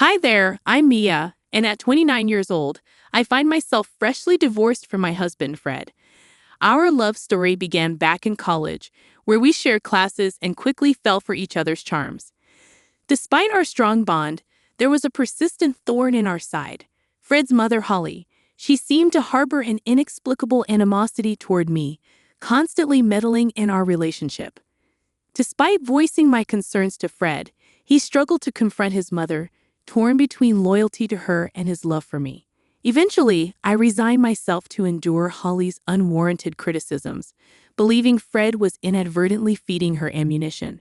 Hi there, I'm Mia, and at 29 years old, I find myself freshly divorced from my husband, Fred. Our love story began back in college, where we shared classes and quickly fell for each other's charms. Despite our strong bond, there was a persistent thorn in our side. Fred's mother, Holly. She seemed to harbor an inexplicable animosity toward me, constantly meddling in our relationship. Despite voicing my concerns to Fred, he struggled to confront his mother, torn between loyalty to her and his love for me. Eventually, I resigned myself to endure Holly's unwarranted criticisms, believing Fred was inadvertently feeding her ammunition.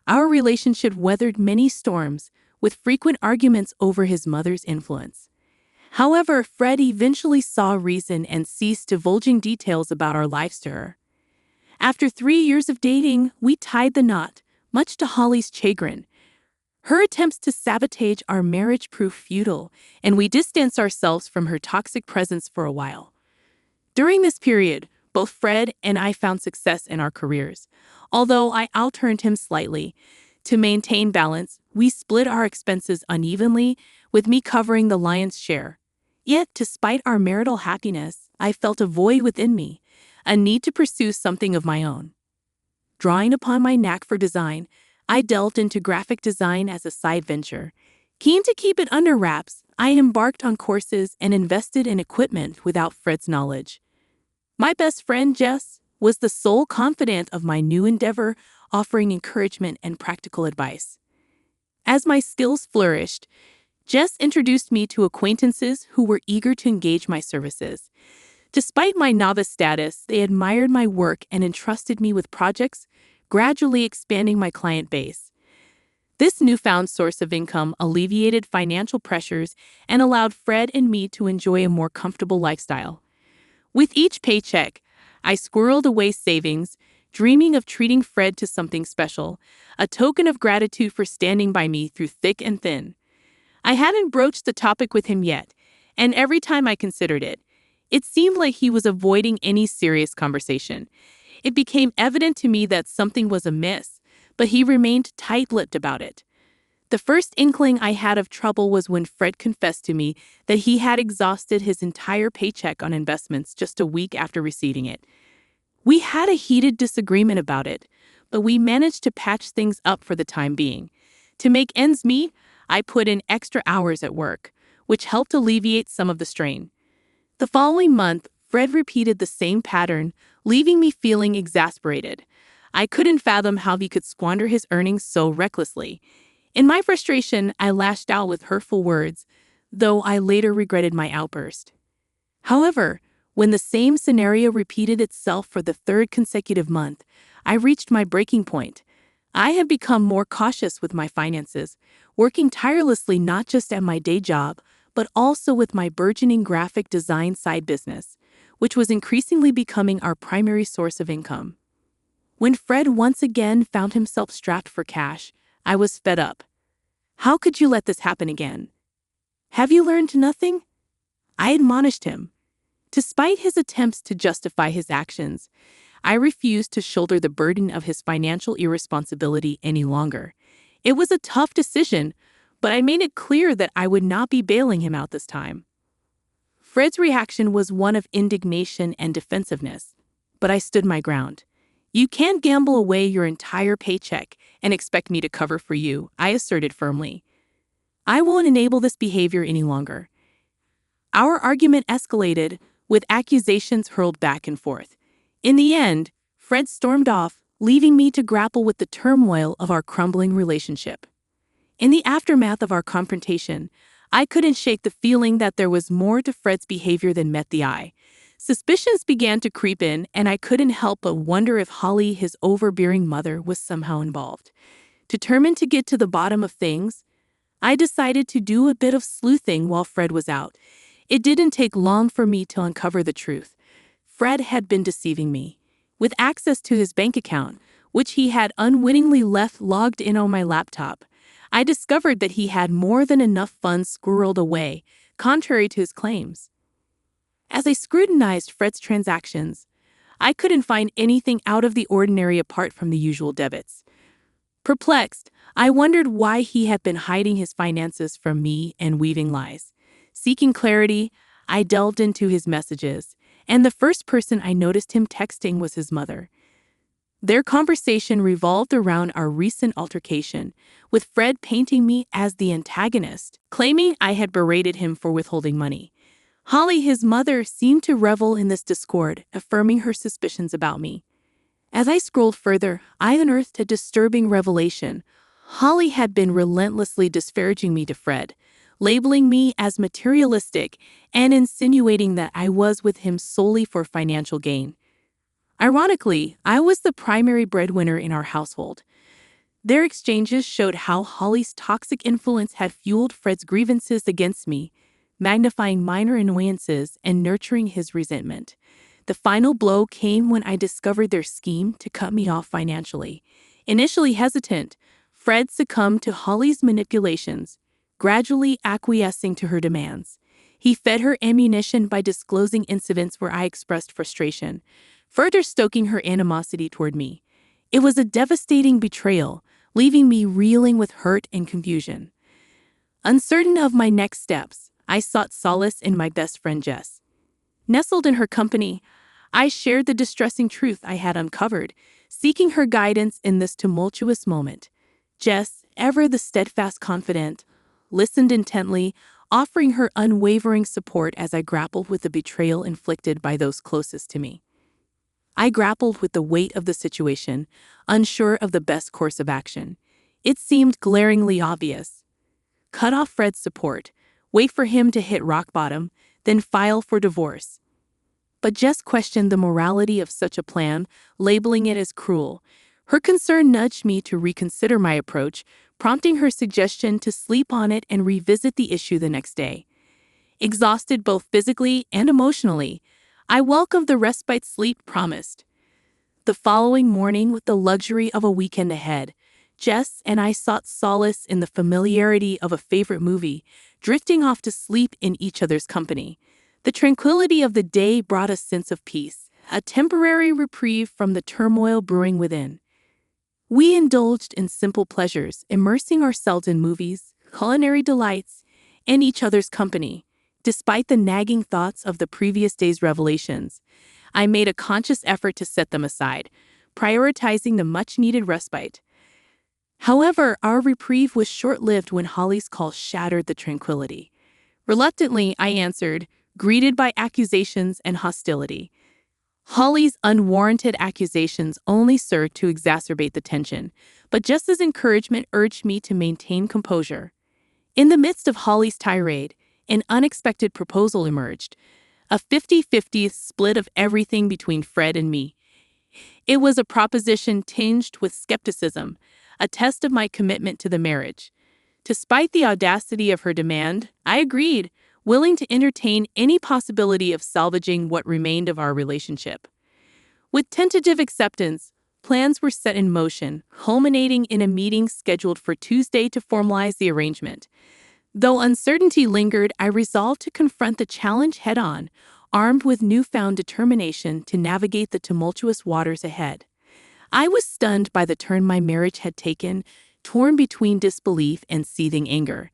Our relationship weathered many storms, with frequent arguments over his mother's influence. However, Fred eventually saw reason and ceased divulging details about our lives to her. After 3 years of dating, we tied the knot, much to Holly's chagrin. Her attempts to sabotage our marriage proved futile, and we distanced ourselves from her toxic presence for a while. During this period, both Fred and I found success in our careers. Although I outearned him slightly, to maintain balance, we split our expenses unevenly, with me covering the lion's share. Yet, despite our marital happiness, I felt a void within me, a need to pursue something of my own. Drawing upon my knack for design, I delved into graphic design as a side venture. Keen to keep it under wraps, I embarked on courses and invested in equipment without Fred's knowledge. My best friend, Jess, was the sole confidant of my new endeavor, offering encouragement and practical advice. As my skills flourished, Jess introduced me to acquaintances who were eager to engage my services. Despite my novice status, they admired my work and entrusted me with projects, gradually expanding my client base. This newfound source of income alleviated financial pressures and allowed Fred and me to enjoy a more comfortable lifestyle. With each paycheck, I squirreled away savings, dreaming of treating Fred to something special, a token of gratitude for standing by me through thick and thin. I hadn't broached the topic with him yet, and every time I considered it, it seemed like he was avoiding any serious conversation. It became evident to me that something was amiss, but he remained tight-lipped about it. The first inkling I had of trouble was when Fred confessed to me that he had exhausted his entire paycheck on investments just a week after receiving it. We had a heated disagreement about it, but we managed to patch things up for the time being. To make ends meet, I put in extra hours at work, which helped alleviate some of the strain. The following month, Fred repeated the same pattern, leaving me feeling exasperated. I couldn't fathom how he could squander his earnings so recklessly. In my frustration, I lashed out with hurtful words, though I later regretted my outburst. However, when the same scenario repeated itself for the third consecutive month, I reached my breaking point. I have become more cautious with my finances, working tirelessly not just at my day job, but also with my burgeoning graphic design side business, which was increasingly becoming our primary source of income. When Fred once again found himself strapped for cash, I was fed up. How could you let this happen again? Have you learned nothing? I admonished him. Despite his attempts to justify his actions, I refused to shoulder the burden of his financial irresponsibility any longer. It was a tough decision, but I made it clear that I would not be bailing him out this time. Fred's reaction was one of indignation and defensiveness, but I stood my ground. You can't gamble away your entire paycheck and expect me to cover for you, I asserted firmly. I won't enable this behavior any longer. Our argument escalated, with accusations hurled back and forth. In the end, Fred stormed off, leaving me to grapple with the turmoil of our crumbling relationship. In the aftermath of our confrontation, I couldn't shake the feeling that there was more to Fred's behavior than met the eye. Suspicions began to creep in, and I couldn't help but wonder if Holly, his overbearing mother, was somehow involved. Determined to get to the bottom of things, I decided to do a bit of sleuthing while Fred was out. It didn't take long for me to uncover the truth. Fred had been deceiving me. With access to his bank account, which he had unwittingly left logged in on my laptop, I discovered that he had more than enough funds squirreled away, contrary to his claims. As I scrutinized Fred's transactions, I couldn't find anything out of the ordinary apart from the usual debits. Perplexed, I wondered why he had been hiding his finances from me and weaving lies. Seeking clarity, I delved into his messages, and the first person I noticed him texting was his mother. Their conversation revolved around our recent altercation, with Fred painting me as the antagonist, claiming I had berated him for withholding money. Holly, his mother, seemed to revel in this discord, affirming her suspicions about me. As I scrolled further, I unearthed a disturbing revelation. Holly had been relentlessly disparaging me to Fred, labeling me as materialistic and insinuating that I was with him solely for financial gain. Ironically, I was the primary breadwinner in our household. Their exchanges showed how Holly's toxic influence had fueled Fred's grievances against me, magnifying minor annoyances and nurturing his resentment. The final blow came when I discovered their scheme to cut me off financially. Initially hesitant, Fred succumbed to Holly's manipulations, gradually acquiescing to her demands. He fed her ammunition by disclosing incidents where I expressed frustration, further stoking her animosity toward me. It was a devastating betrayal, leaving me reeling with hurt and confusion. Uncertain of my next steps, I sought solace in my best friend Jess. Nestled in her company, I shared the distressing truth I had uncovered, seeking her guidance in this tumultuous moment. Jess, ever the steadfast confidant, listened intently, offering her unwavering support as I grappled with the betrayal inflicted by those closest to me. I grappled with the weight of the situation, unsure of the best course of action. It seemed glaringly obvious. Cut off Fred's support, wait for him to hit rock bottom, then file for divorce. But Jess questioned the morality of such a plan, labeling it as cruel. Her concern nudged me to reconsider my approach, prompting her suggestion to sleep on it and revisit the issue the next day. Exhausted both physically and emotionally, I welcomed the respite sleep promised. The following morning, with the luxury of a weekend ahead, Jess and I sought solace in the familiarity of a favorite movie, drifting off to sleep in each other's company. The tranquility of the day brought a sense of peace, a temporary reprieve from the turmoil brewing within. We indulged in simple pleasures, immersing ourselves in movies, culinary delights, and each other's company. Despite the nagging thoughts of the previous day's revelations, I made a conscious effort to set them aside, prioritizing the much-needed respite. However, our reprieve was short-lived when Holly's call shattered the tranquility. Reluctantly, I answered, greeted by accusations and hostility. Holly's unwarranted accusations only served to exacerbate the tension, but just as encouragement urged me to maintain composure. In the midst of Holly's tirade, an unexpected proposal emerged, a 50-50 split of everything between Fred and me. It was a proposition tinged with skepticism, a test of my commitment to the marriage. Despite the audacity of her demand, I agreed, willing to entertain any possibility of salvaging what remained of our relationship. With tentative acceptance, plans were set in motion, culminating in a meeting scheduled for Tuesday to formalize the arrangement. Though uncertainty lingered, I resolved to confront the challenge head-on, armed with newfound determination to navigate the tumultuous waters ahead. I was stunned by the turn my marriage had taken, torn between disbelief and seething anger.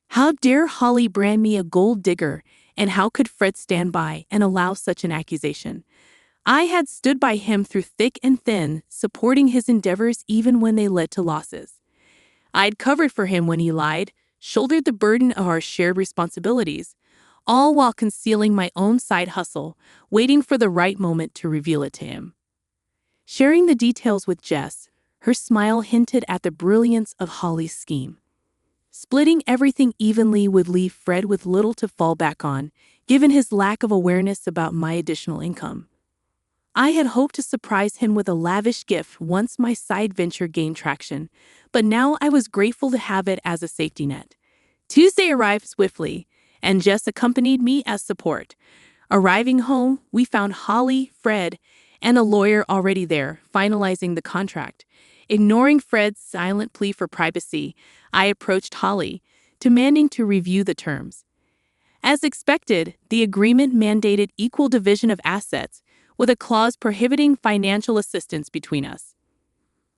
How dare Holly brand me a gold digger, and how could Fred stand by and allow such an accusation? I had stood by him through thick and thin, supporting his endeavors even when they led to losses. I'd covered for him when he lied, shouldered the burden of our shared responsibilities, all while concealing my own side hustle, waiting for the right moment to reveal it to him. Sharing the details with Jess, her smile hinted at the brilliance of Holly's scheme. Splitting everything evenly would leave Fred with little to fall back on, given his lack of awareness about my additional income. I had hoped to surprise him with a lavish gift once my side venture gained traction, but now I was grateful to have it as a safety net. Tuesday arrived swiftly, and Jess accompanied me as support. Arriving home, we found Holly, Fred, and a lawyer already there, finalizing the contract. Ignoring Fred's silent plea for privacy, I approached Holly, demanding to review the terms. As expected, the agreement mandated equal division of assets, with a clause prohibiting financial assistance between us.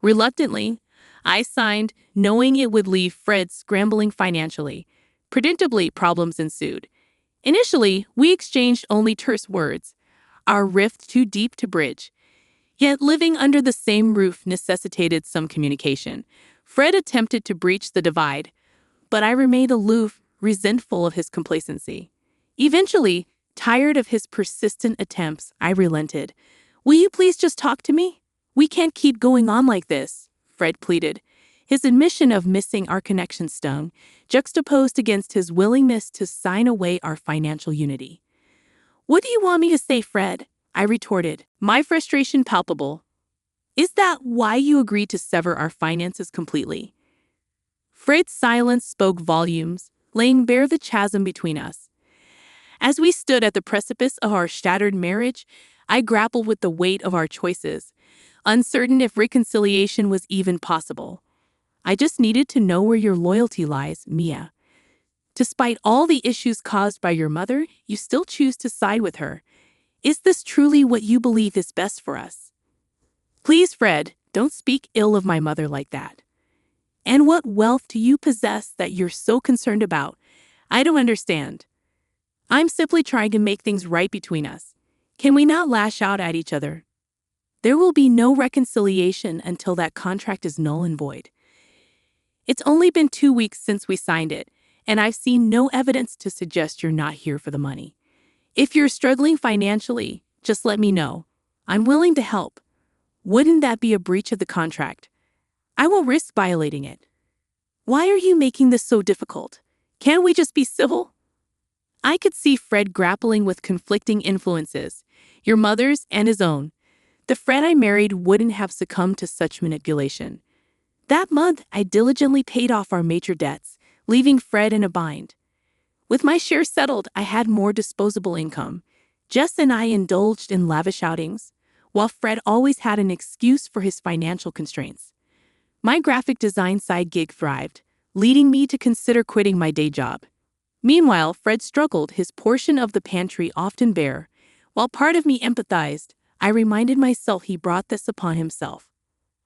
Reluctantly, I signed, knowing it would leave Fred scrambling financially. Predictably, problems ensued. Initially, we exchanged only terse words, our rift too deep to bridge. Yet living under the same roof necessitated some communication. Fred attempted to breach the divide, but I remained aloof, resentful of his complacency. Eventually, tired of his persistent attempts, I relented. "Will you please just talk to me? We can't keep going on like this," Fred pleaded. His admission of missing our connection stung, juxtaposed against his willingness to sign away our financial unity. "What do you want me to say, Fred?" I retorted, my frustration palpable. "Is that why you agreed to sever our finances completely?" Fred's silence spoke volumes, laying bare the chasm between us. As we stood at the precipice of our shattered marriage, I grappled with the weight of our choices, uncertain if reconciliation was even possible. "I just needed to know where your loyalty lies, Mia. Despite all the issues caused by your mother, you still choose to side with her. Is this truly what you believe is best for us?" "Please, Fred, don't speak ill of my mother like that. And what wealth do you possess that you're so concerned about? I don't understand. I'm simply trying to make things right between us. Can we not lash out at each other? There will be no reconciliation until that contract is null and void. It's only been 2 weeks since we signed it, and I've seen no evidence to suggest you're not here for the money. If you're struggling financially, just let me know. I'm willing to help. Wouldn't that be a breach of the contract? I won't risk violating it. Why are you making this so difficult? Can't we just be civil?" I could see Fred grappling with conflicting influences, your mother's and his own. The Fred I married wouldn't have succumbed to such manipulation. That month, I diligently paid off our major debts, leaving Fred in a bind. With my share settled, I had more disposable income. Jess and I indulged in lavish outings, while Fred always had an excuse for his financial constraints. My graphic design side gig thrived, leading me to consider quitting my day job. Meanwhile, Fred struggled, his portion of the pantry often bare. While part of me empathized, I reminded myself he brought this upon himself.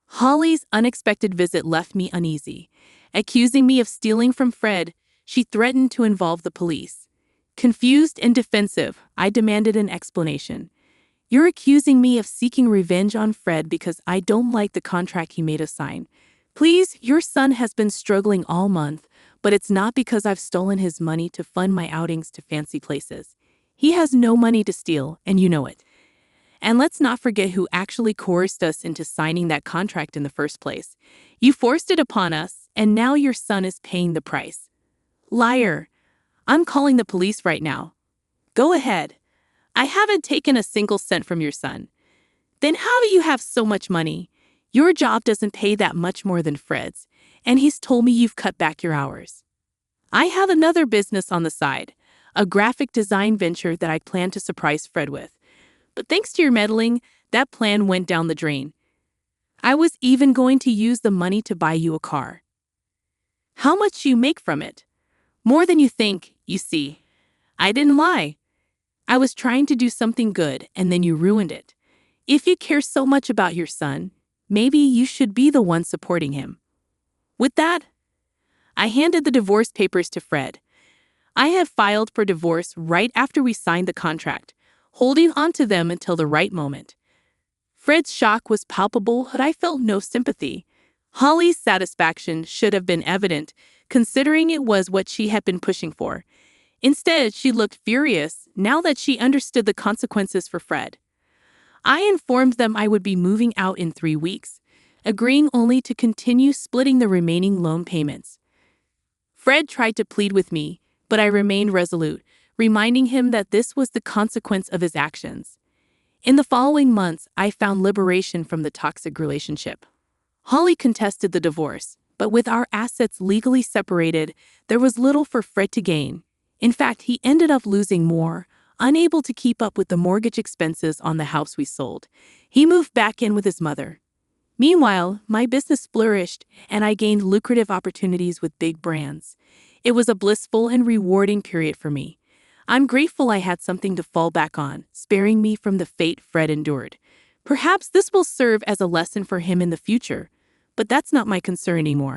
Holly's unexpected visit left me uneasy. Accusing me of stealing from Fred, she threatened to involve the police. Confused and defensive, I demanded an explanation. "You're accusing me of seeking revenge on Fred because I don't like the contract he made us sign. Please, your son has been struggling all month, but it's not because I've stolen his money to fund my outings to fancy places. He has no money to steal, and you know it. And let's not forget who actually coerced us into signing that contract in the first place. You forced it upon us, and now your son is paying the price." "Liar. I'm calling the police right now." "Go ahead. I haven't taken a single cent from your son." "Then how do you have so much money? Your job doesn't pay that much more than Fred's, and he's told me you've cut back your hours." "I have another business on the side, a graphic design venture that I plan to surprise Fred with. But thanks to your meddling, that plan went down the drain. I was even going to use the money to buy you a car." "How much do you make from it?" "More than you think, you see. I didn't lie. I was trying to do something good, and then you ruined it. If you care so much about your son, maybe you should be the one supporting him." With that, I handed the divorce papers to Fred. I had filed for divorce right after we signed the contract, holding on to them until the right moment. Fred's shock was palpable, but I felt no sympathy. Holly's satisfaction should have been evident, considering it was what she had been pushing for. Instead, she looked furious now that she understood the consequences for Fred. I informed them I would be moving out in 3 weeks, agreeing only to continue splitting the remaining loan payments. Fred tried to plead with me, but I remained resolute, reminding him that this was the consequence of his actions. In the following months, I found liberation from the toxic relationship. Holly contested the divorce, but with our assets legally separated, there was little for Fred to gain. In fact, he ended up losing more, unable to keep up with the mortgage expenses on the house we sold. He moved back in with his mother. Meanwhile, my business flourished, and I gained lucrative opportunities with big brands. It was a blissful and rewarding period for me. I'm grateful I had something to fall back on, sparing me from the fate Fred endured. Perhaps this will serve as a lesson for him in the future. but that's not my concern anymore.